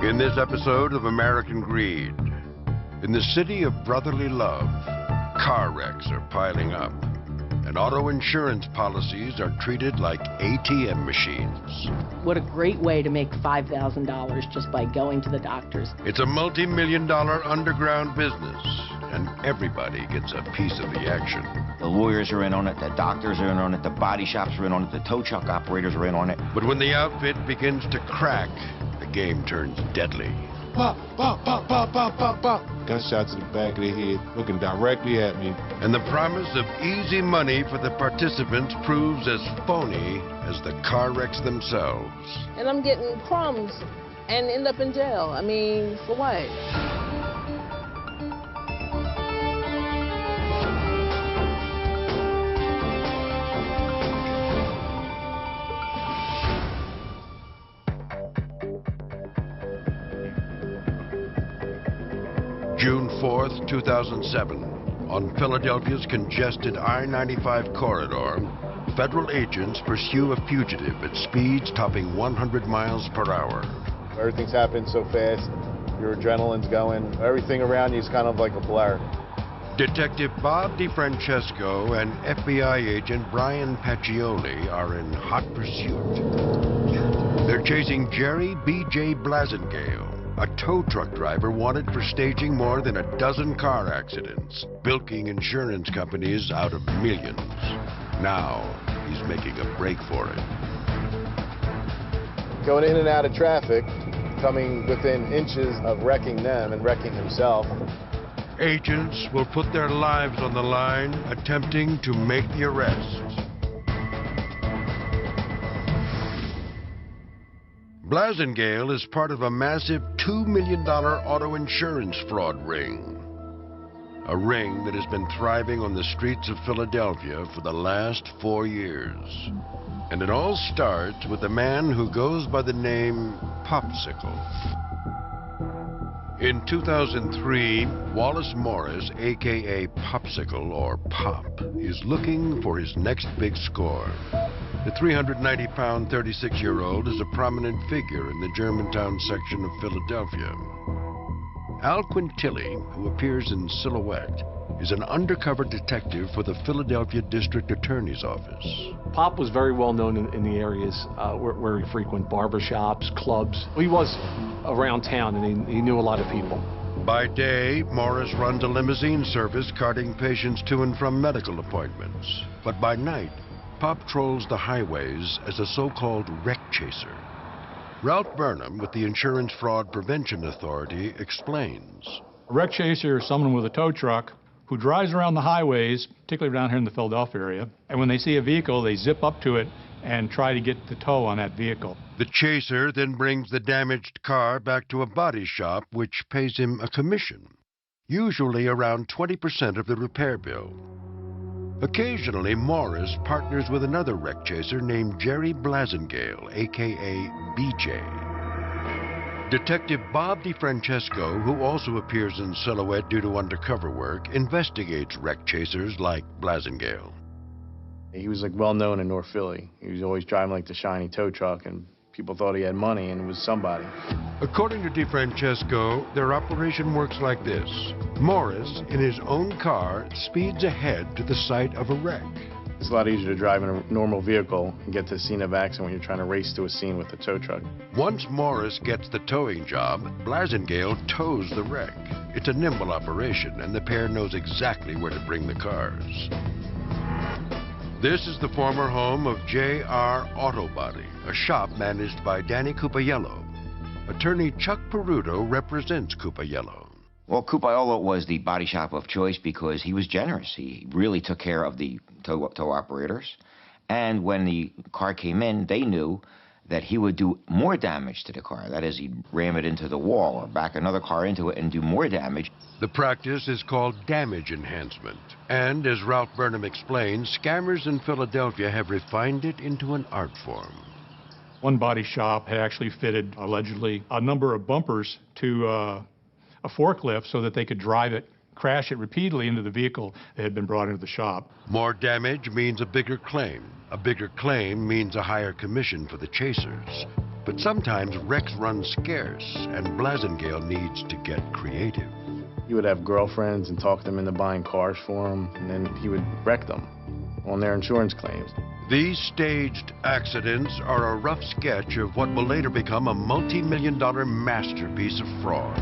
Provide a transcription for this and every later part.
In this episode of American Greed, in the city of brotherly love, car wrecks are piling up, and auto insurance policies are treated like ATM machines. What a great way to make $5,000 just by going to the doctors. It's a multi-million-dollar underground business, and everybody gets a piece of the action. The lawyers are in on it, the doctors are in on it, the body shops are in on it, the tow truck operators are in on it. But when the outfit begins to crack, the game turns deadly. Pop, pop, pop, pop, pop, pop, pop. Gunshot to the back of the head, looking directly at me. And the promise of easy money for the participants proves as phony as the car wrecks themselves. And I'm getting crumbs and end up in jail. I mean, for what? June 4th, 2007, on Philadelphia's congested I-95 corridor, federal agents pursue a fugitive at speeds topping 100 miles per hour. Everything's happening so fast, your adrenaline's going, everything around you is kind of like a blur. Detective Bob DeFrancesco and FBI agent Brian Paccioli are in hot pursuit. They're chasing Jerry B.J. Blasingale, a tow truck driver wanted for staging more than a dozen car accidents, bilking insurance companies out of millions. Now, he's making a break for it. Going in and out of traffic, coming within inches of wrecking them and wrecking himself. Agents will put their lives on the line, attempting to make the arrest. Blasingale is part of a massive $2 million auto insurance fraud ring. A ring that has been thriving on the streets of Philadelphia for the last 4 years. And it all starts with a man who goes by the name Popsicle. In 2003, Wallace Morris, a.k.a. Popsicle, or Pop, is looking for his next big score. The 390-pound, 36-year-old is a prominent figure in the Germantown section of Philadelphia. Al Quintilli, who appears in silhouette, is an undercover detective for the Philadelphia District Attorney's Office. Pop was very well known in the areas where he frequented barbershops, clubs. He was around town, and he knew a lot of people. By day, Morris runs a limousine service carting patients to and from medical appointments. But by night, Pop trolls the highways as a so-called wreck chaser. Ralph Burnham with the Insurance Fraud Prevention Authority explains. A wreck chaser is someone with a tow truck who drives around the highways, particularly around here in the Philadelphia area, and when they see a vehicle, they zip up to it and try to get the tow on that vehicle. The chaser then brings the damaged car back to a body shop, which pays him a commission, usually around 20% of the repair bill. Occasionally, Morris partners with another wreck chaser named Jerry Blasingale, a.k.a. BJ. Detective Bob DeFrancesco, who also appears in silhouette due to undercover work, investigates wreck chasers like Blasingale. He was like well known in North Philly. He was always driving like the shiny tow truck, and people thought he had money and was somebody. According to DeFrancesco, their operation works like this. Morris, in his own car, speeds ahead to the site of a wreck. It's a lot easier to drive in a normal vehicle and get to the scene of accident when you're trying to race to a scene with a tow truck. Once Morris gets the towing job, Blasingale tows the wreck. It's a nimble operation, and the pair knows exactly where to bring the cars. This is the former home of J.R. Auto Body, a shop managed by Danny Cupaiello. Attorney Chuck Peruto represents Cupaiello. Well, Cupaiello was the body shop of choice because he was generous. He really took care of the tow operators. And when the car came in, they knew that he would do more damage to the car. That is, he'd ram it into the wall or back another car into it and do more damage. The practice is called damage enhancement. And as Ralph Burnham explains, scammers in Philadelphia have refined it into an art form. One body shop had actually fitted, allegedly, a number of bumpers to a forklift so that they could drive it, crash it repeatedly into the vehicle that had been brought into the shop. More damage means a bigger claim. A bigger claim means a higher commission for the chasers. But sometimes wrecks run scarce, and Blasingale needs to get creative. He would have girlfriends and talk them into buying cars for him, and then he would wreck them on their insurance claims. These staged accidents are a rough sketch of what will later become a multi-million-dollar masterpiece of fraud.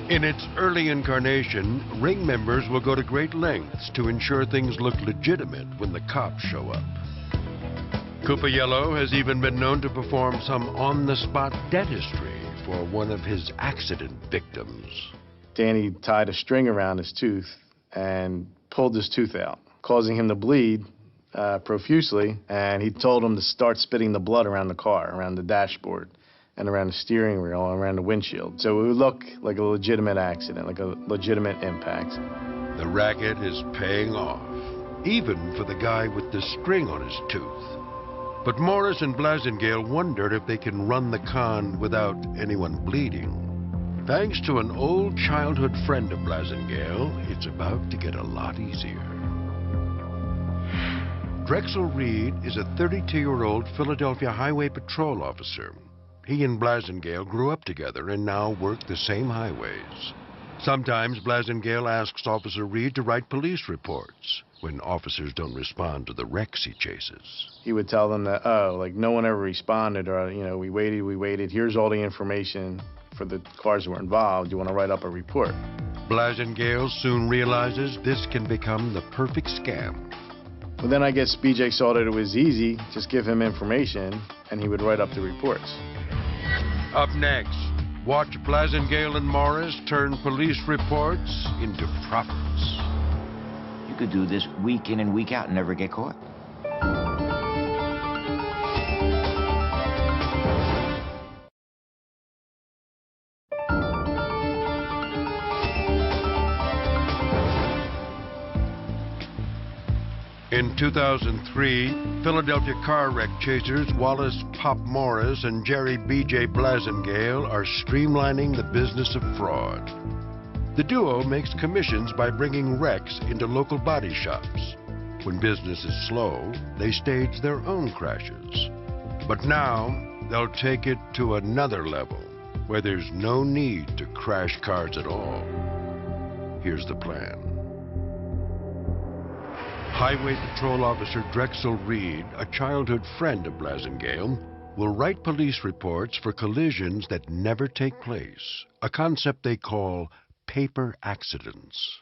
In its early incarnation, ring members will go to great lengths to ensure things look legitimate when the cops show up. Cupaiello has even been known to perform some on-the-spot dentistry for one of his accident victims. Danny tied a string around his tooth and pulled his tooth out, causing him to bleed profusely, and he told him to start spitting the blood around the car, around the dashboard, and around the steering wheel, and around the windshield. So it would look like a legitimate accident, like a legitimate impact. The racket is paying off, even for the guy with the string on his tooth. But Morris and Blasingale wondered if they can run the con without anyone bleeding. Thanks to an old childhood friend of Blasingale, it's about to get a lot easier. Drexel Reed is a 32-year-old Philadelphia Highway Patrol officer. He and Blasingale grew up together and now work the same highways. Sometimes Blasingale asks Officer Reed to write police reports when officers don't respond to the wrecks he chases. He would tell them that, oh, like no one ever responded, or, you know, we waited, here's all the information for the cars that were involved. You want to write up a report? Blasingale soon realizes this can become the perfect scam. Well, then I guess BJ saw that it was easy, just give him information, and he would write up the reports. Up next, watch Blasingale and Morris turn police reports into profits. You could do this week in and week out and never get caught. In 2003, Philadelphia car wreck chasers Wallace Pop Morris and Jerry B.J. Blasingale are streamlining the business of fraud. The duo makes commissions by bringing wrecks into local body shops. When business is slow, they stage their own crashes. But now, they'll take it to another level, where there's no need to crash cars at all. Here's the plan. Highway Patrol Officer Drexel Reed, a childhood friend of Blasingale, will write police reports for collisions that never take place, a concept they call paper accidents.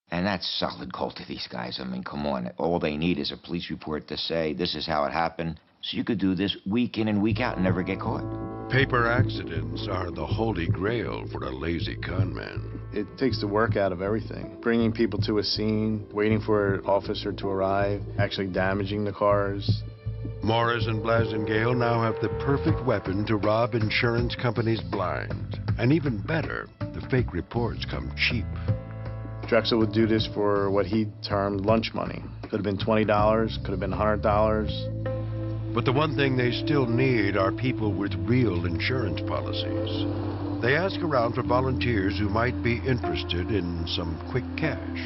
And that's solid gold to these guys. I mean, come on. All they need is a police report to say this is how it happened. So you could do this week in and week out and never get caught. Paper accidents are the holy grail for a lazy con man. It takes the work out of everything. Bringing people to a scene, waiting for an officer to arrive, actually damaging the cars. Morris and Blasingale now have the perfect weapon to rob insurance companies blind. And even better, the fake reports come cheap. Drexel would do this for what he termed lunch money. Could have been $20, could have been $100. But the one thing they still need are people with real insurance policies. They ask around for volunteers who might be interested in some quick cash.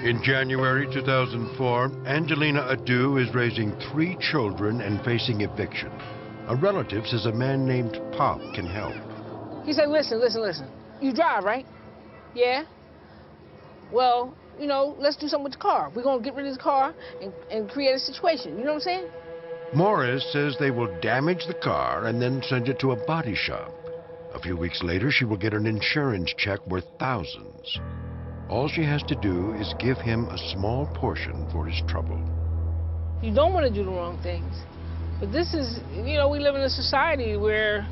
In January 2004, Angelina Adu is raising 3 children and facing eviction. A relative says a man named Pop can help. He said, listen. You drive, right? Yeah? Well, you know, let's do something with the car. We're going to get rid of this car and create a situation. You know what I'm saying? Morris says they will damage the car and then send it to a body shop. A few weeks later, she will get an insurance check worth thousands. All she has to do is give him a small portion for his trouble. You don't want to do the wrong things. But this is, you know, we live in a society where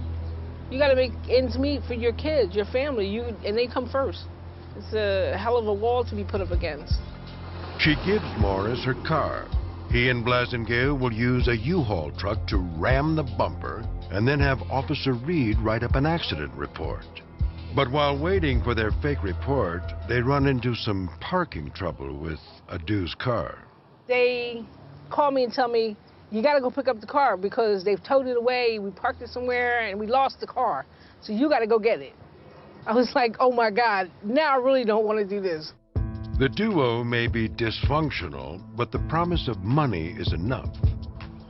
you got to make ends meet for your kids, your family, and they come first. It's a hell of a wall to be put up against. She gives Morris her car. He and Blasingale will use a U-Haul truck to ram the bumper and then have Officer Reed write up an accident report. But while waiting for their fake report, they run into some parking trouble with Adu's car. They call me and tell me, you got to go pick up the car because they've towed it away, we parked it somewhere, and we lost the car. So you got to go get it. I was like, oh my God, now I really don't want to do this. The duo may be dysfunctional, but the promise of money is enough.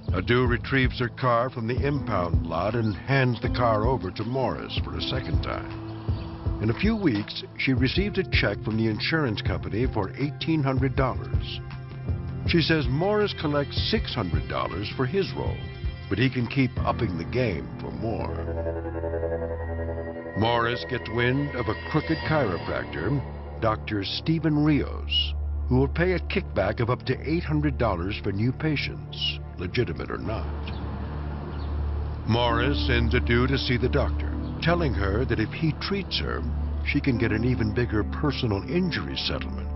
Adu retrieves her car from the impound lot and hands the car over to Morris for a second time. In a few weeks, she received a check from the insurance company for $1,800. She says Morris collects $600 for his role, but he can keep upping the game for more. Morris gets wind of a crooked chiropractor, Dr. Stephen Rios, who will pay a kickback of up to $800 for new patients, legitimate or not. Morris sends Adu to see the doctor, telling her that if he treats her, she can get an even bigger personal injury settlement.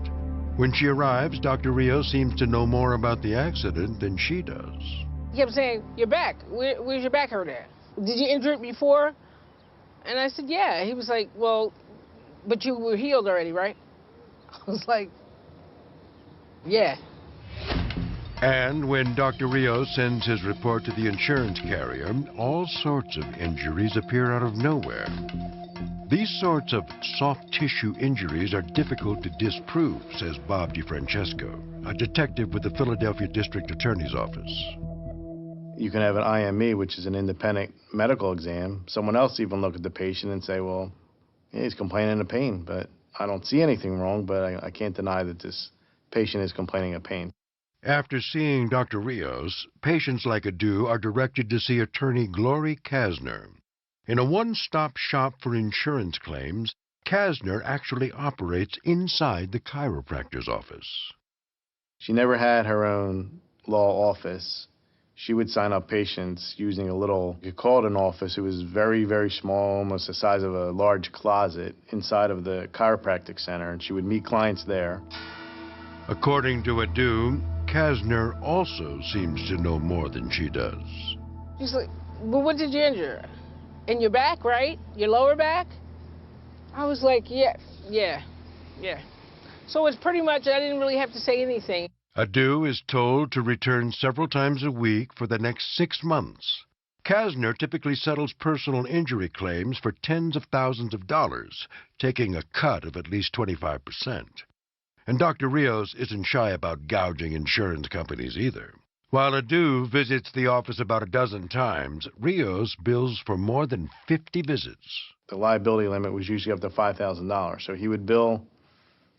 When she arrives, Dr. Rios seems to know more about the accident than she does. He kept saying, "Your back, where's your back hurt at? Did you injure it before?" And I said, "Yeah." He was like, "Well, but you were healed already, right?" I was like, "Yeah." And when Dr. Rios sends his report to the insurance carrier, all sorts of injuries appear out of nowhere. These sorts of soft tissue injuries are difficult to disprove, says Bob DeFrancesco, a detective with the Philadelphia District Attorney's Office. You can have an IME, which is an independent medical exam. Someone else even look at the patient and say, well, yeah, he's complaining of pain, but I don't see anything wrong, but I can't deny that this patient is complaining of pain. After seeing Dr. Rios, patients like Adu are directed to see attorney Glory Kasner. In a one-stop shop for insurance claims, Kasner actually operates inside the chiropractor's office. She never had her own law office. She would sign up patients using a little, you could call it an office. It was very, very small, almost the size of a large closet inside of the chiropractic center, and she would meet clients there. According to Adu, Kasner also seems to know more than she does. She's like, "Well, what did you injure? In your back, right? Your lower back?" I was like, yeah. So it's pretty much, I didn't really have to say anything. Adu is told to return several times a week for the next 6 months. Kasner typically settles personal injury claims for tens of thousands of dollars, taking a cut of at least 25%. And Dr. Rios isn't shy about gouging insurance companies either. While Adu visits the office about a dozen times, Rios bills for more than 50 visits. The liability limit was usually up to $5,000, so he would bill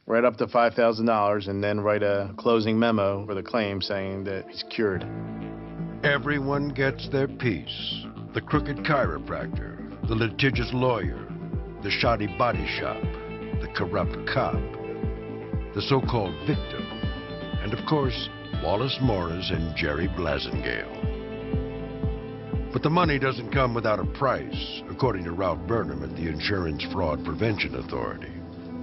right up to $5,000 and then write a closing memo for the claim saying that he's cured. Everyone gets their piece. The crooked chiropractor, the litigious lawyer, the shoddy body shop, the corrupt cop, the so-called victim, and of course, Wallace Morris and Jerry Blasingale. But the money doesn't come without a price, according to Ralph Burnham at the Insurance Fraud Prevention Authority.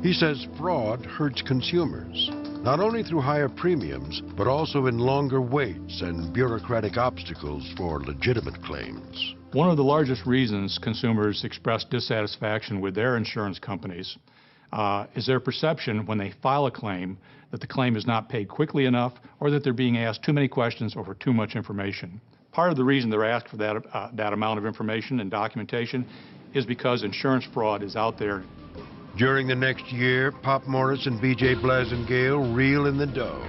He says fraud hurts consumers, not only through higher premiums, but also in longer waits and bureaucratic obstacles for legitimate claims. One of the largest reasons consumers express dissatisfaction with their insurance companies is their perception when they file a claim that the claim is not paid quickly enough or that they're being asked too many questions or for too much information. Part of the reason they're asked for that amount of information and documentation is because insurance fraud is out there. During the next year, Pop Morris and B.J. Blasingale reel in the dough.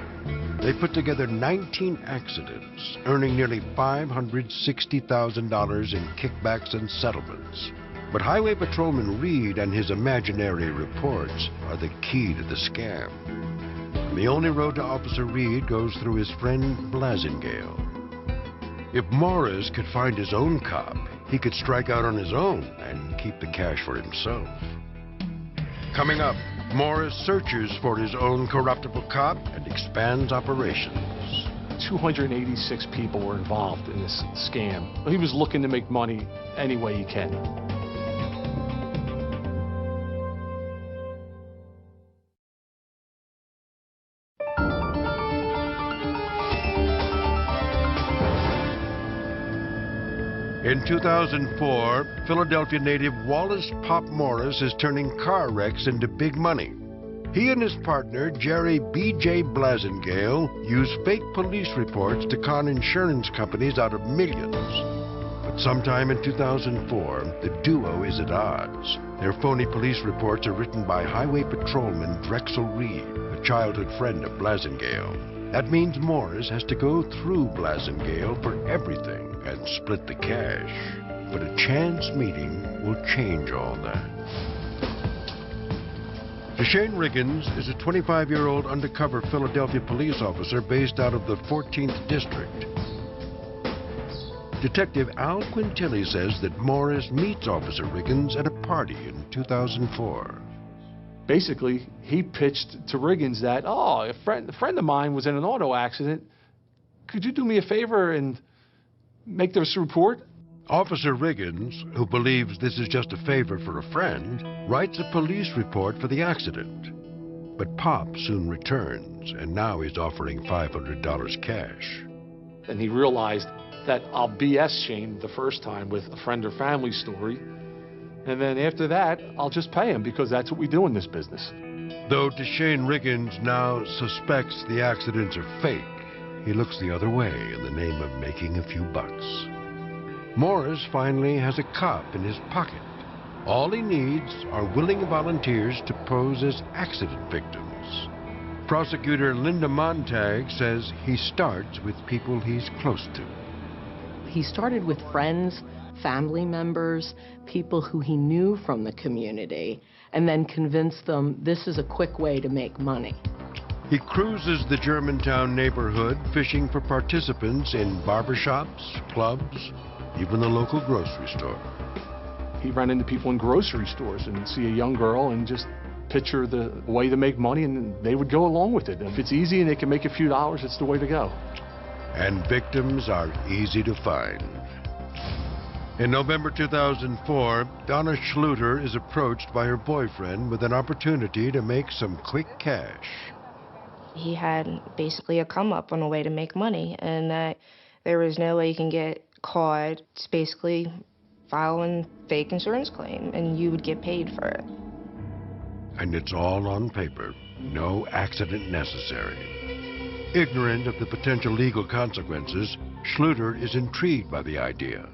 They put together 19 accidents, earning nearly $560,000 in kickbacks and settlements. But Highway Patrolman Reed and his imaginary reports are the key to the scam. And the only road to Officer Reed goes through his friend Blasingale. If Morris could find his own cop, he could strike out on his own and keep the cash for himself. Coming up, Morris searches for his own corruptible cop and expands operations. 286 people were involved in this scam. He was looking to make money any way he can. In 2004, Philadelphia native Wallace Pop Morris is turning car wrecks into big money. He and his partner, Jerry B.J. Blasingale, use fake police reports to con insurance companies out of millions. But Sometime in 2004, the duo is at odds. Their phony police reports are written by highway patrolman Drexel Reed, a childhood friend of Blasingale. That means Morris has to go through Blasingale for everything and split the cash. But a chance meeting will change all that. Deshane Riggins is a 25-year-old undercover Philadelphia police officer based out of the 14th District. Detective Al Quintilli says that Morris meets Officer Riggins at a party in 2004. Basically, he pitched to Riggins that, oh, a friend of mine was in an auto accident. Could you do me a favor and make this report? Officer Riggins, who believes this is just a favor for a friend, writes a police report for the accident. But Pop soon returns, and now he's offering $500 cash. And he realized that I'll BS Shane the first time with a friend or family story, and then after that, I'll just pay him because that's what we do in this business. Though Deshane Riggins now suspects the accidents are fake, he looks the other way in the name of making a few bucks. Morris finally has a cop in his pocket. All he needs are willing volunteers to pose as accident victims. Prosecutor Linda Montag says he starts with people he's close to. He started with friends, family members, people who he knew from the community, and then convinced them this is a quick way to make money. He cruises the Germantown neighborhood fishing for participants in barbershops, clubs, even the local grocery store. He ran into people in grocery stores and see a young girl and just picture the way to make money, and they would go along with it. If it's easy and they can make a few dollars, it's the way to go. And victims are easy to find. In November 2004, Donna Schluter is approached by her boyfriend with an opportunity to make some quick cash. He had basically a come up on a way to make money, and that there was no way you can get caught. It's basically filing fake insurance claim, and you would get paid for it. And it's all on paper, no accident necessary. Ignorant of the potential legal consequences, Schluter is intrigued by the idea.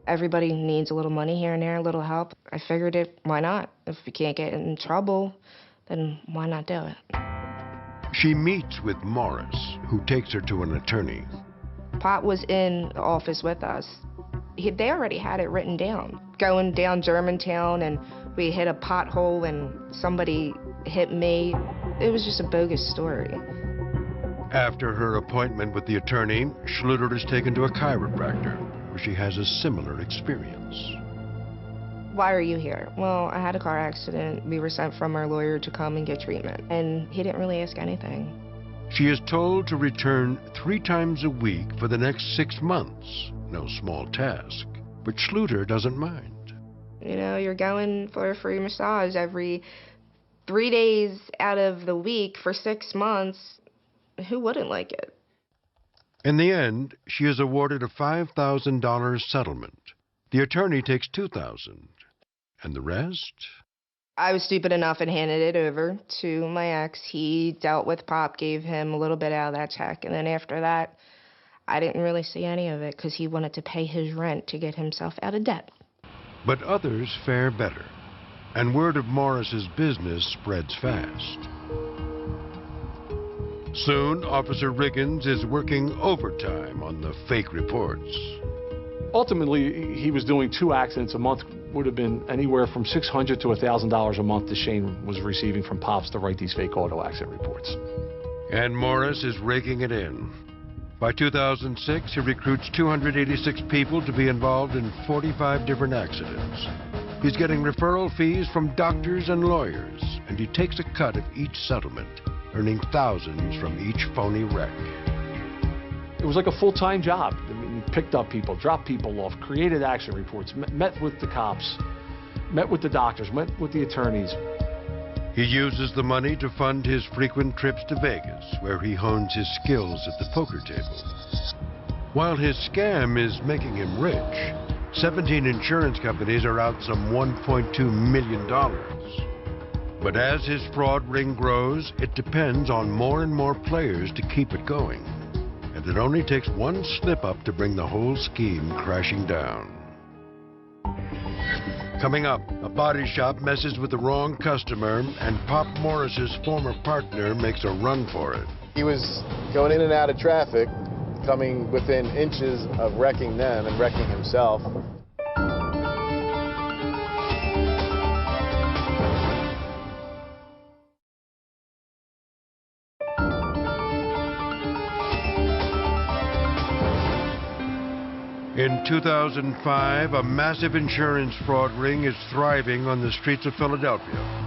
Everybody needs a little money here and there, a little help. I figured it, why not? If you can't get in trouble, then why not do it? She meets with Morris, who takes her to an attorney. Pop was in the office with us. They already had it written down. Going down Germantown, and we hit a pothole and somebody hit me. It was just a bogus story. After her appointment with the attorney, Schluter is taken to a chiropractor, where she has a similar experience. Why are you here? Well, I had a car accident. We were sent from our lawyer to come and get treatment, and he didn't really ask anything. She is told to return 3 times a week for the next 6 months. No small task, but Schluter doesn't mind. You know, you're going for a free massage every 3 days out of the week for 6 months. Who wouldn't like it? In the end, she is awarded a $5,000 settlement. The attorney takes $2,000. And the rest? I was stupid enough and handed it over to my ex. He dealt with Pop, gave him a little bit out of that check. And then after that, I didn't really see any of it because he wanted to pay his rent to get himself out of debt. But others fare better. And word of Morris's business spreads fast. Soon, Officer Riggins is working overtime on the fake reports. Ultimately, he was doing 2 accidents a month. Would have been anywhere from $600 to $1,000 a month Deshane was receiving from Pops to write these fake auto accident reports. And Morris is raking it in. By 2006, he recruits 286 people to be involved in 45 different accidents. He's getting referral fees from doctors and lawyers, and he takes a cut of each settlement, earning thousands from each phony wreck. It was like a full-time job. I mean, he picked up people, dropped people off, created accident reports, met with the cops, met with the doctors, met with the attorneys. He uses the money to fund his frequent trips to Vegas, where he hones his skills at the poker table. While his scam is making him rich, 17 insurance companies are out some $1.2 million. But as his fraud ring grows, it depends on more and more players to keep it going. and it only takes one slip-up to bring the whole scheme crashing down. Coming up, a body shop messes with the wrong customer, and Pop Morris's former partner makes a run for it. He was going in and out of traffic, coming within inches of wrecking them and wrecking himself. In 2005, a massive insurance fraud ring is thriving on the streets of Philadelphia.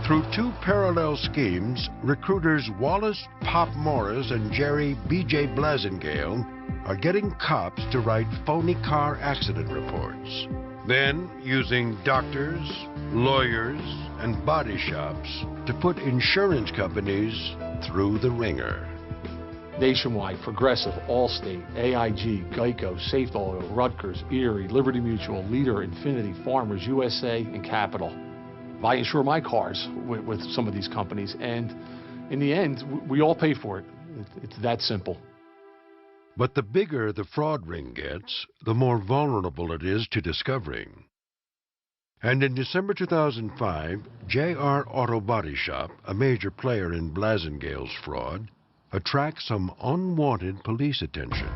Through two parallel schemes, recruiters Wallace Pop Morris and Jerry B.J. Blasingale are getting cops to write phony car accident reports. Then, using doctors, lawyers, and body shops to put insurance companies through the ringer. Nationwide, Progressive, Allstate, AIG, Geico, Safe Oil, Rutgers, Erie, Liberty Mutual, Leader, Infinity, Farmers, USA, and Capital. I insure my cars with some of these companies, and in the end, we all pay for it. It's that simple. But the bigger the fraud ring gets, the more vulnerable it is to discovering. And in December 2005, JR Auto Body Shop, a major player in Blasingale's fraud, attracts some unwanted police attention.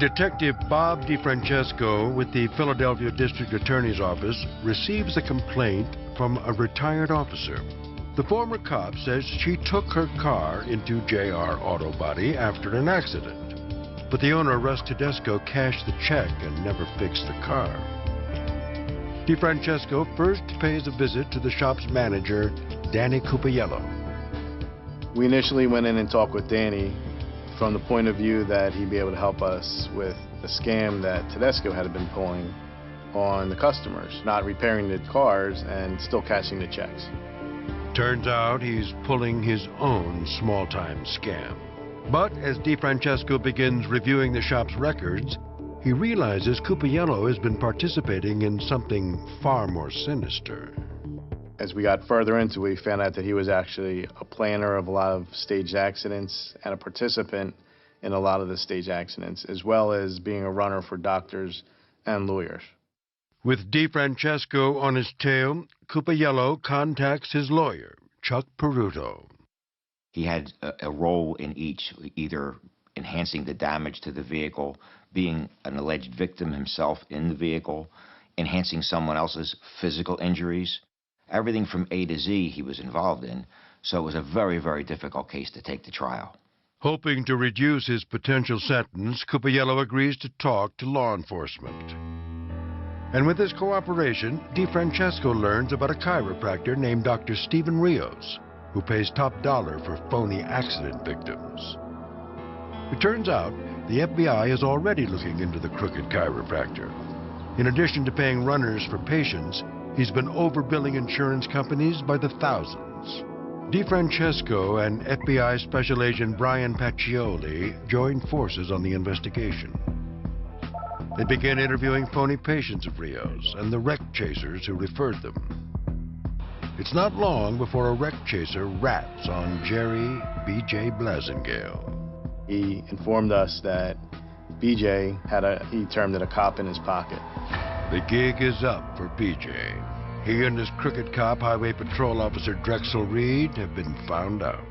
Detective Bob DeFrancesco with the Philadelphia District Attorney's Office receives a complaint from a retired officer. The former cop says she took her car into JR Auto Body after an accident, but the owner, Russ Tedesco, cashed the check and never fixed the car. DeFrancesco first pays a visit to the shop's manager, Danny Cupiello. We initially went in and talked with Danny from the point of view that he'd be able to help us with the scam that Tedesco had been pulling on the customers, not repairing the cars and still cashing the checks. Turns out he's pulling his own small-time scam. But as DeFrancesco begins reviewing the shop's records, he realizes Cupiello has been participating in something far more sinister. As we got further into it, we found out that he was actually a planner of a lot of staged accidents and a participant in a lot of the staged accidents, as well as being a runner for doctors and lawyers. With DeFrancesco on his tail, Cupiello contacts his lawyer, Chuck Peruto. He had a role in each, either enhancing the damage to the vehicle, being an alleged victim himself in the vehicle, enhancing someone else's physical injuries. Everything from A to Z he was involved in, so it was a very, very difficult case to take to trial. Hoping to reduce his potential sentence, Cupiello agrees to talk to law enforcement. And with his cooperation, DeFrancesco learns about a chiropractor named Dr. Stephen Rios, who pays top dollar for phony accident victims. It turns out the FBI is already looking into the crooked chiropractor. In addition to paying runners for patients, he's been overbilling insurance companies by the thousands. DeFrancesco and FBI Special Agent Brian Paccioli join forces on the investigation. They begin interviewing phony patients of Rios and the wreck chasers who referred them. It's not long before a wreck chaser rats on Jerry B.J. Blasingale. He informed us that B.J. he termed it a cop in his pocket. The gig is up for B.J. He and his crooked cop, Highway Patrol Officer Drexel Reed, have been found out.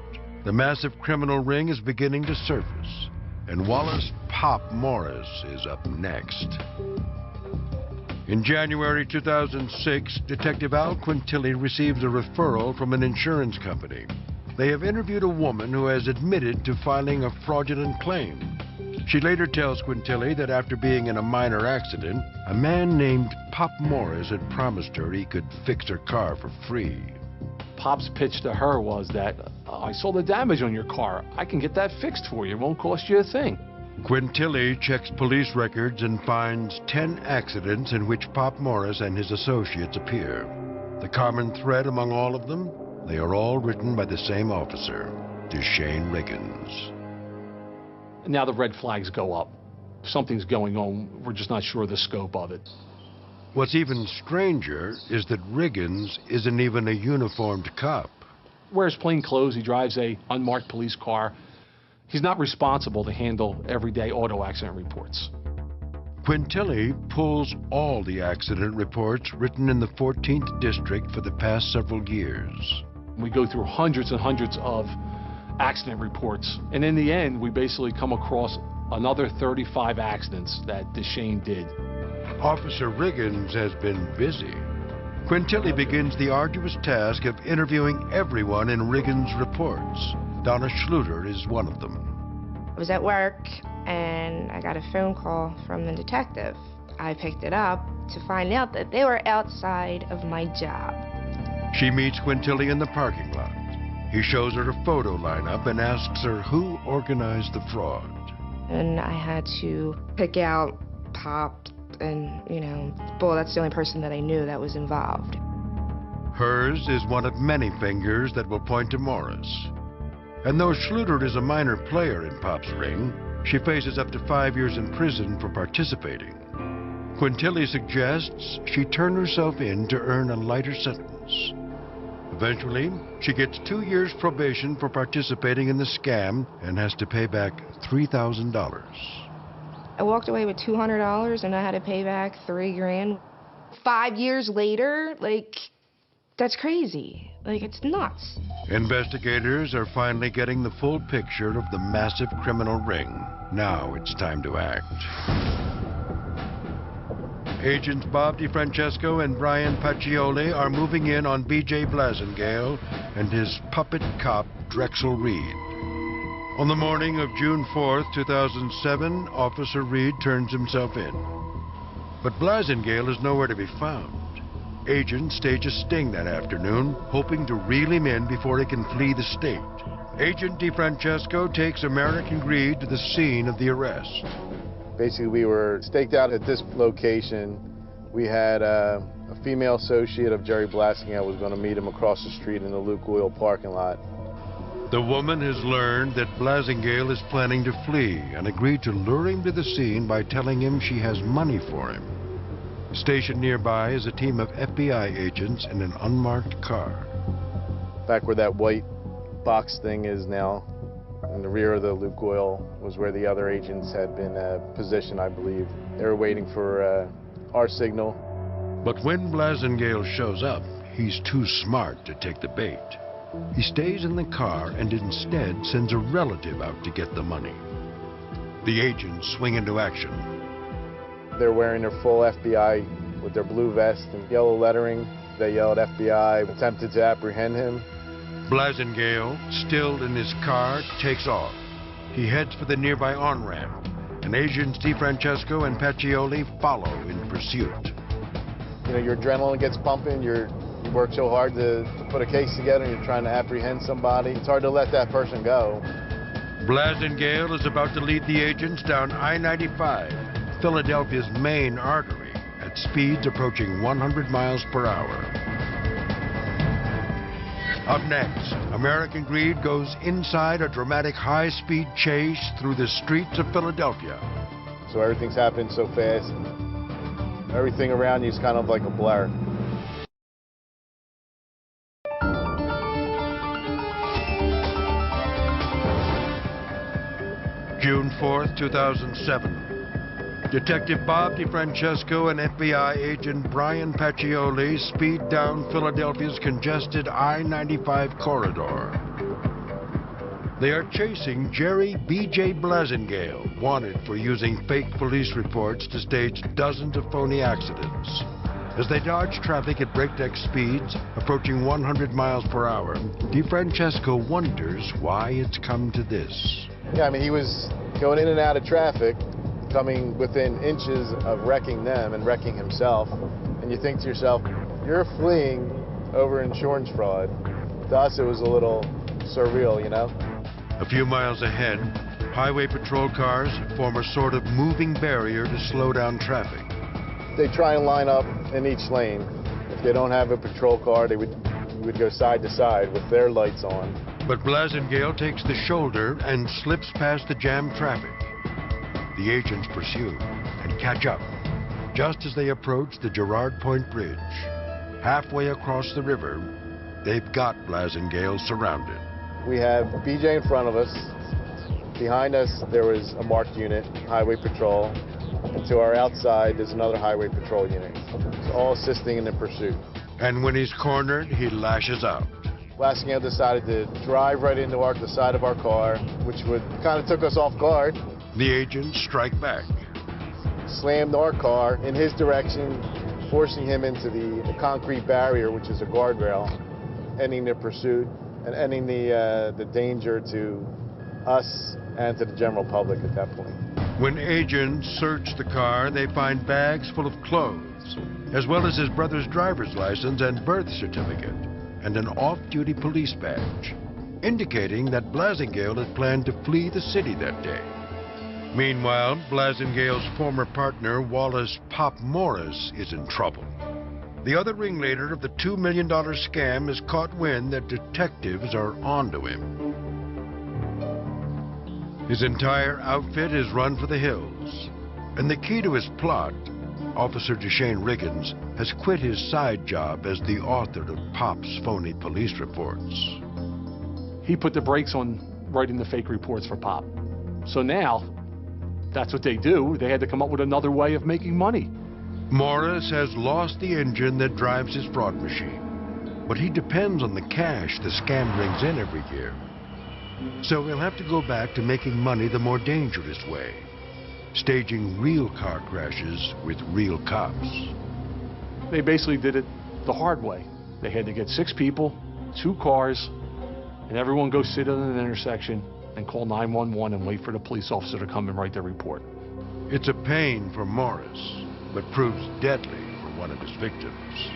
The massive criminal ring is beginning to surface, and Wallace Pop Morris is up next. In January 2006, Detective Al Quintilli receives a referral from an insurance company. They have interviewed a woman who has admitted to filing a fraudulent claim. She later tells Quintilli that after being in a minor accident, a man named Pop Morris had promised her he could fix her car for free. Pop's pitch to her was that, I saw the damage on your car. I can get that fixed for you. It won't cost you a thing. Quintilli checks police records and finds 10 accidents in which Pop Morris and his associates appear. The common thread among all of them? They are all written by the same officer, Deshane Riggins. Now the red flags go up. Something's going on. We're just not sure of the scope of it. What's even stranger is that Riggins isn't even a uniformed cop. Wears plain clothes. He drives a unmarked police car. He's not responsible to handle everyday auto accident reports. Quintilli pulls all the accident reports written in the 14th District for the past several years. We go through hundreds and hundreds of accident reports, and in the end, we basically come across another 35 accidents that Deshane did. Officer Riggins has been busy. Quintilli begins the arduous task of interviewing everyone in Riggins' reports. Donna Schluter is one of them. I was at work and I got a phone call from the detective. I picked it up to find out that they were outside of my job. She meets Quintilli in the parking lot. He shows her a photo lineup and asks her who organized the fraud. And I had to pick out Pop and, well, that's the only person that I knew that was involved. Hers is one of many fingers that will point to Morris. And though Schluter is a minor player in Pop's ring, she faces up to 5 years in prison for participating. Quintilli suggests she turn herself in to earn a lighter sentence. Eventually, she gets 2 years probation for participating in the scam and has to pay back $3,000. I walked away with $200 and I had to pay back $3,000. 5 years later, that's crazy. It's nuts. Investigators are finally getting the full picture of the massive criminal ring. Now it's time to act. Agents Bob DeFrancesco and Brian Paccioli are moving in on B.J. Blasingale and his puppet cop, Drexel Reed. On the morning of June 4th, 2007, Officer Reed turns himself in. But Blasingale is nowhere to be found. Agents stage a sting that afternoon, hoping to reel him in before he can flee the state. Agent DeFrancesco takes American Greed to the scene of the arrest. Basically, we were staked out at this location. We had a female associate of Jerry Blasingale was going to meet him across the street in the Luke Oil parking lot. The woman has learned that Blasingale is planning to flee and agreed to lure him to the scene by telling him she has money for him. Stationed nearby is a team of FBI agents in an unmarked car. Back where that white box thing is now, in the rear of the Luke Oil, was where the other agents had been positioned, I believe. They were waiting for our signal. But when Blasingale shows up, he's too smart to take the bait. He stays in the car and instead sends a relative out to get the money. The agents swing into action. They're wearing their full FBI with their blue vest and yellow lettering. They yelled FBI, attempted to apprehend him. Blasingale, still in his car, takes off. He heads for the nearby on-ramp, and agents DeFrancesco and Paccioli follow in pursuit. Your adrenaline gets pumping. You work so hard to put a case together, and you're trying to apprehend somebody. It's hard to let that person go. Blasingale is about to lead the agents down I-95, Philadelphia's main artery, at speeds approaching 100 miles per hour. Up next, American Greed goes inside a dramatic high-speed chase through the streets of Philadelphia. So everything's happening so fast. Everything around you is kind of like a blur. June 4th, 2007. Detective Bob DeFrancesco and FBI agent Brian Paccioli speed down Philadelphia's congested I-95 corridor. They are chasing Jerry B.J. Blasingale, wanted for using fake police reports to stage dozens of phony accidents. As they dodge traffic at breakneck speeds, approaching 100 miles per hour, DeFrancesco wonders why it's come to this. Yeah, he was going in and out of traffic, coming within inches of wrecking them and wrecking himself. And you think to yourself, you're fleeing over insurance fraud. To us, it was a little surreal, A few miles ahead, highway patrol cars form a sort of moving barrier to slow down traffic. They try and line up in each lane. If they don't have a patrol car, they would go side to side with their lights on. But Blasingale takes the shoulder and slips past the jammed traffic. The agents pursue and catch up just as they approach the Girard Point Bridge. Halfway across the river, they've got Blasingale surrounded. We have BJ in front of us. Behind us, there was a marked unit, Highway Patrol. And to our outside, there's another Highway Patrol unit, all assisting in the pursuit. And when he's cornered, he lashes out. Lasingale decided to drive right into the side of our car, which kind of took us off guard. The agents strike back. Slammed our car in his direction, forcing him into the concrete barrier, which is a guardrail, ending the pursuit and ending the danger to us and to the general public at that point. When agents search the car, they find bags full of clothes, as well as his brother's driver's license and birth certificate, and an off-duty police badge, indicating that Blasingale had planned to flee the city that day. Meanwhile, Blasingale's former partner, Wallace "Pop" Morris, is in trouble. The other ringleader of the $2 million scam has caught wind that detectives are onto him. His entire outfit is run for the hills, and the key to his plot, Officer Deshane Riggins has quit his side job as the author of Pop's phony police reports. He put the brakes on writing the fake reports for Pop. So now, that's what they do. They had to come up with another way of making money. Morris has lost the engine that drives his fraud machine, but he depends on the cash the scam brings in every year. So he'll have to go back to making money the more dangerous way, staging real car crashes with real cops. They basically did it the hard way. They had to get 6 people, 2 cars, and everyone go sit in an intersection and call 911 and wait for the police officer to come and write their report. It's a pain for Morris, but proves deadly for one of his victims.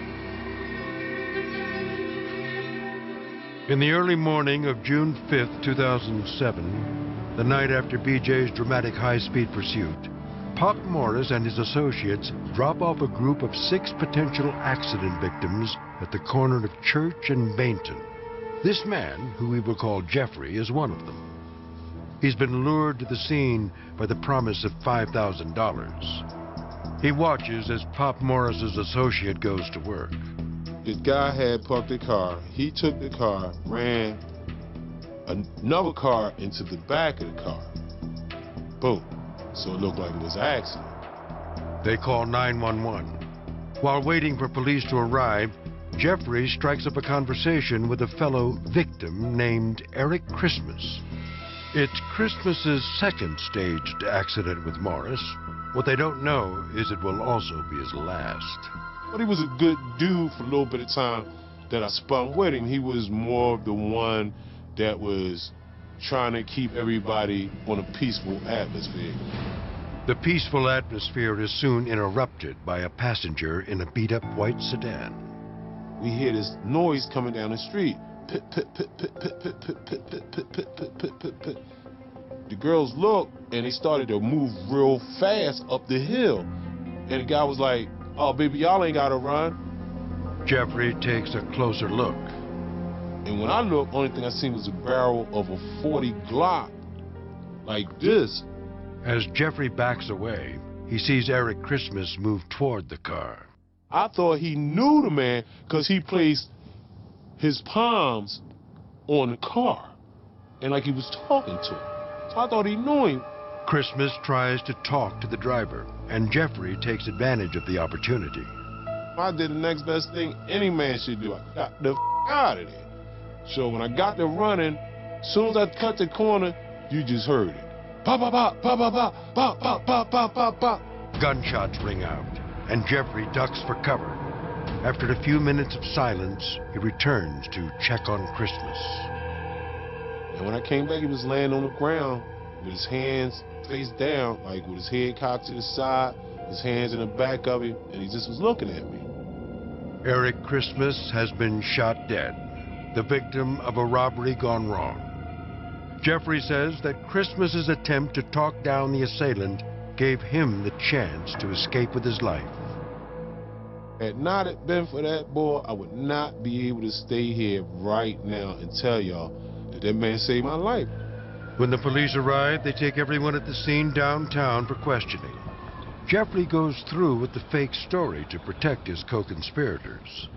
In the early morning of June 5th, 2007, the night after BJ's dramatic high-speed pursuit, Pop Morris and his associates drop off a group of 6 potential accident victims at the corner of Church and Bainton. This man, who we will call Jeffrey, is one of them. He's been lured to the scene by the promise of $5,000. He watches as Pop Morris's associate goes to work. This guy had parked the car. He took the car, ran another car into the back of the car. Boom. So it looked like it was an accident. They call 911. While waiting for police to arrive, Jeffrey strikes up a conversation with a fellow victim named Eric Christmas. It's Christmas's second staged accident with Morris. What they don't know is it will also be his last. But he was a good dude for a little bit of time that I spent with him. He was more of the one that was trying to keep everybody on a peaceful atmosphere. The peaceful atmosphere is soon interrupted by a passenger in a beat-up white sedan. We hear this noise coming down the street. Pit, pit, pit, pit, pit, pit, pit, pit, pit, pit, pit, pit, pit, pit, pit. The girls looked and they started to move real fast up the hill. And the guy was like, "Oh, baby, y'all ain't gotta run." Jeffrey takes a closer look. And when I looked, only thing I seen was a barrel of a .40 Glock, like this. As Jeffrey backs away, he sees Eric Christmas move toward the car. I thought he knew the man because he placed his palms on the car and like he was talking to him. So I thought he knew him. Christmas tries to talk to the driver, and Jeffrey takes advantage of the opportunity. I did the next best thing any man should do. I got the out of there. So when I got to running, as soon as I cut the corner, you just heard it. Pop, pop, pop, pop, pop, pop, pop, pop, pop, pop, pop. Gunshots ring out, and Jeffrey ducks for cover. After a few minutes of silence, he returns to check on Christmas. And when I came back, he was laying on the ground with his hands face down, like with his head cocked to the side, his hands in the back of him, and he just was looking at me. Eric Christmas has been shot dead, the victim of a robbery gone wrong. Jeffrey says that Christmas's attempt to talk down the assailant gave him the chance to escape with his life. Had not it been for that boy, I would not be able to stay here right now and tell y'all that that man saved my life. When the police arrive, they take everyone at the scene downtown for questioning. Jeffrey goes through with the fake story to protect his co-conspirators.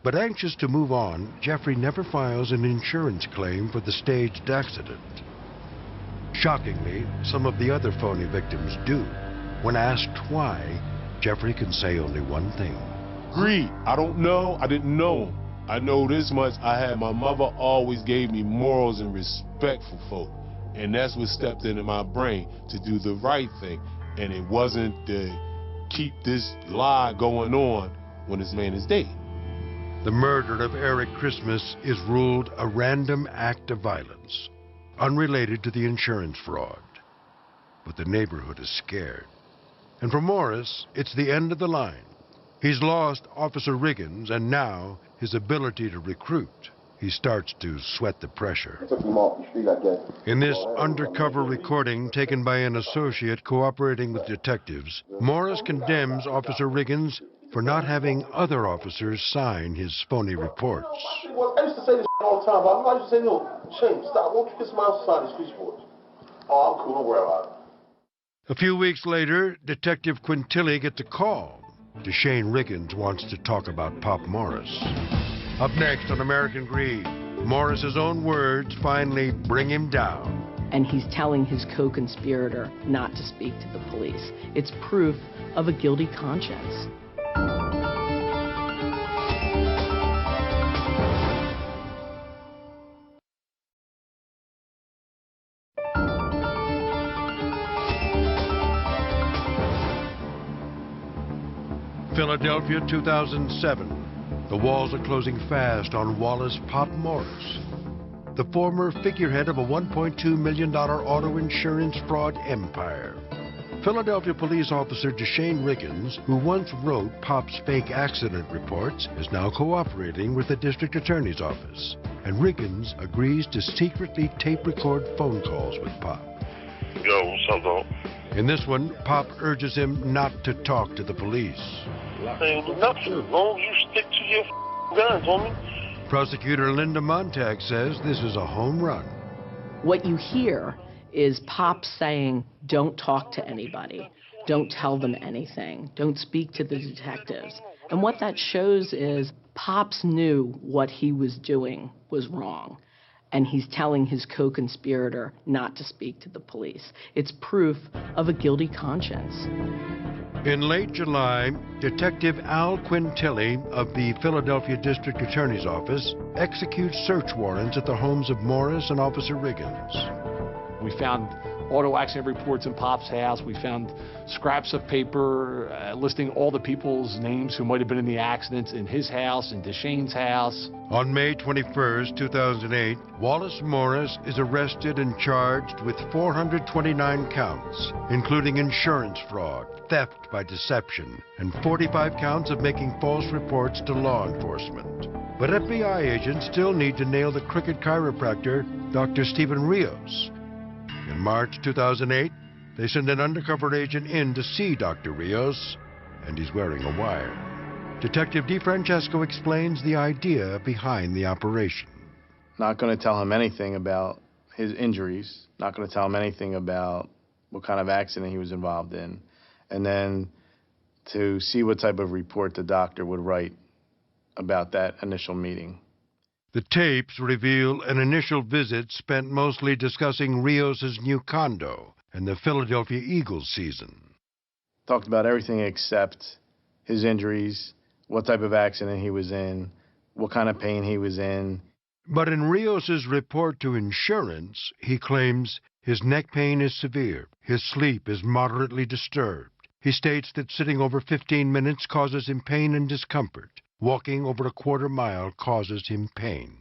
But anxious to move on, Jeffrey never files an insurance claim for the staged accident. Shockingly, some of the other phony victims do. When asked why, Jeffrey can say only one thing. Greed. I don't know. I didn't know him. I know this much. My mother always gave me morals and respect for folk. And that's what stepped into my brain to do the right thing. And it wasn't to keep this lie going on when this man is dead. The murder of Eric Christmas is ruled a random act of violence, unrelated to the insurance fraud. But the neighborhood is scared. And for Morris, it's the end of the line. He's lost Officer Riggins, and now his ability to recruit. He starts to sweat the pressure. In this undercover recording taken by an associate cooperating with detectives, Morris condemns Officer Riggins for not having other officers sign his phony reports. I used to say this all the time, but I used to say, no, Shane, stop, won't you get somebody else to sign these police reports? Oh, I'm cool, don't worry about it. A few weeks later, Detective Quintilli gets a call. Deshane Riggins wants to talk about Pop Morris. Up next on American Greed, Morris's own words finally bring him down. And he's telling his co-conspirator not to speak to the police. It's proof of a guilty conscience. Philadelphia, 2007. The walls are closing fast on Wallace Pop Morris, the former figurehead of a $1.2 million auto insurance fraud empire. Philadelphia police officer Deshane Riggins, who once wrote Pop's fake accident reports, is now cooperating with the district attorney's office. And Riggins agrees to secretly tape record phone calls with Pop. Yo, what's up, dog? In this one, Pop urges him not to talk to the police. Hey, nothing. As long as you stick to your guns, homie. Prosecutor Linda Montag says this is a home run. What you hear is Pop saying, don't talk to anybody, don't tell them anything, don't speak to the detectives. And what that shows is Pops knew what he was doing was wrong, and he's telling his co-conspirator not to speak to the police. It's proof of a guilty conscience. In late July, Detective Al Quintilli of the Philadelphia District Attorney's Office executes search warrants at the homes of Morris and Officer Riggins. We found auto accident reports in Pop's house. We found scraps of paper listing all the people's names who might have been in the accidents in his house, in Deshane's house. On May 21st, 2008, Wallace Morris is arrested and charged with 429 counts, including insurance fraud, theft by deception, and 45 counts of making false reports to law enforcement. But FBI agents still need to nail the crooked chiropractor, Dr. Stephen Rios. In March 2008, they send an undercover agent in to see Dr. Rios, and he's wearing a wire. Detective DeFrancesco explains the idea behind the operation. Not going to tell him anything about his injuries, not going to tell him anything about what kind of accident he was involved in, and then to see what type of report the doctor would write about that initial meeting. The tapes reveal an initial visit spent mostly discussing Rios' new condo and the Philadelphia Eagles season. Talked about everything except his injuries, what type of accident he was in, what kind of pain he was in. But in Rios' report to insurance, he claims his neck pain is severe, his sleep is moderately disturbed. He states that sitting over 15 minutes causes him pain and discomfort. Walking over a quarter mile causes him pain.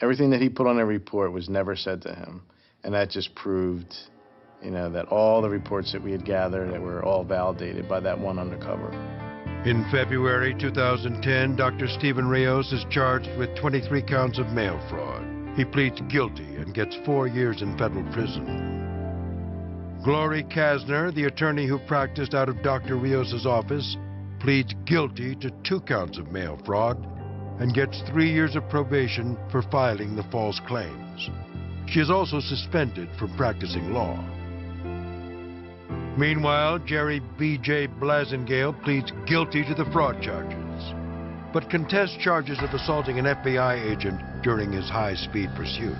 Everything that he put on a report was never said to him. And that just proved, that all the reports that we had gathered that were all validated by that one undercover. In February 2010, Dr. Stephen Rios is charged with 23 counts of mail fraud. He pleads guilty and gets 4 years in federal prison. Glory Kasner, the attorney who practiced out of Dr. Rios' office, pleads guilty to 2 counts of mail fraud and gets 3 years of probation for filing the false claims. She is also suspended from practicing law. Meanwhile, Jerry B.J. Blasingale pleads guilty to the fraud charges, but contests charges of assaulting an FBI agent during his high-speed pursuit.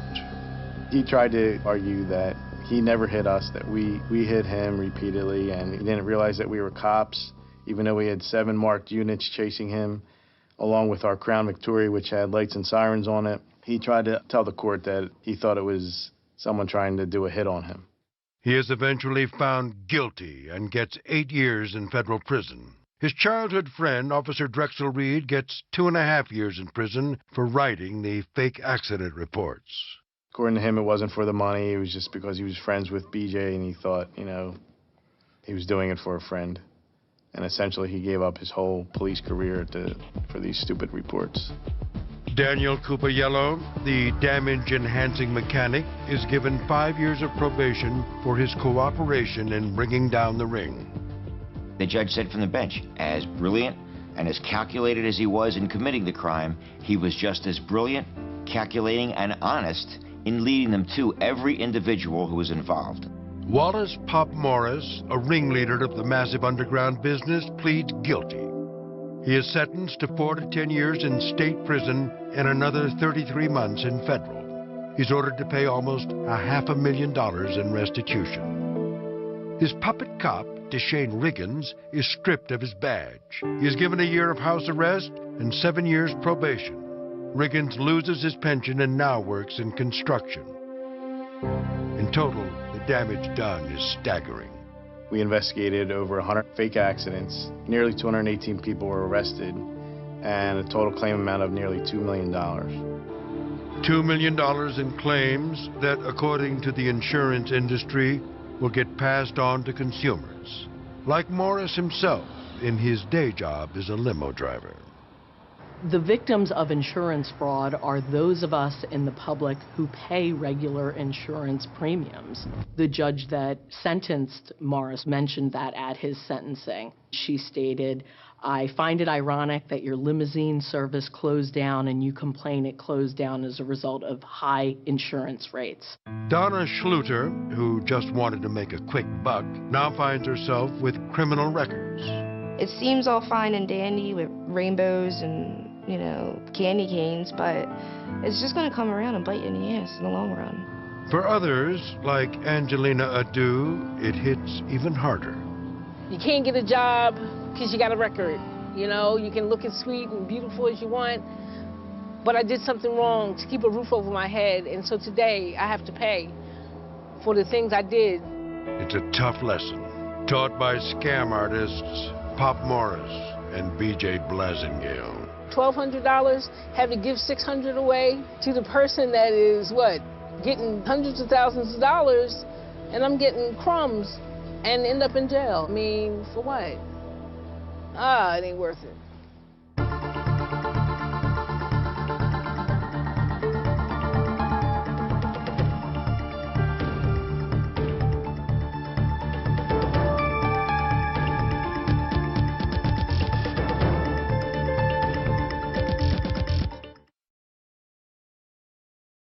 He tried to argue that He never hit us, that we hit him repeatedly, and he didn't realize that we were cops, even though we had 7 marked units chasing him, along with our Crown Victoria, which had lights and sirens on it. He tried to tell the court that he thought it was someone trying to do a hit on him. He is eventually found guilty and gets 8 years in federal prison. His childhood friend, Officer Drexel Reed, gets 2.5 years in prison for writing the fake accident reports. According to him, it wasn't for the money. It was just because he was friends with BJ and he thought, he was doing it for a friend. And essentially, he gave up his whole police career for these stupid reports. Daniel Cupayello, the damage-enhancing mechanic, is given 5 years of probation for his cooperation in bringing down the ring. The judge said from the bench, as brilliant and as calculated as he was in committing the crime, he was just as brilliant, calculating, and honest in leading them to every individual who was involved. Wallace Pop Morris, a ringleader of the massive underground business, pleads guilty. He is sentenced to 4 to 10 years in state prison and another 33 months in federal. He's ordered to pay almost $500,000 in restitution. His puppet cop, Deshane Riggins, is stripped of his badge. He is given a year of house arrest and 7 years probation. Riggins loses his pension and now works in construction. In total, the damage done is staggering. We investigated over 100 fake accidents. Nearly 218 people were arrested, and a total claim amount of nearly $2 million. $2 million in claims that, according to the insurance industry, will get passed on to consumers. Like Morris himself, in his day job as a limo driver. The victims of insurance fraud are those of us in the public who pay regular insurance premiums. The judge that sentenced Morris mentioned that at his sentencing. She stated, "I find it ironic that your limousine service closed down and you complain it closed down as a result of high insurance rates." Donna Schluter, who just wanted to make a quick buck, now finds herself with criminal records. It seems all fine and dandy with rainbows and, candy canes, but it's just going to come around and bite you in the ass in the long run. For others, like Angelina Adu, it hits even harder. You can't get a job because you got a record. You can look as sweet and beautiful as you want, but I did something wrong to keep a roof over my head, and so today I have to pay for the things I did. It's a tough lesson, taught by scam artists Pop Morris and BJ Blasingale. $1,200, have to give $600 away to the person that is, getting hundreds of thousands of dollars, and I'm getting crumbs and end up in jail. I mean, for what? It ain't worth it.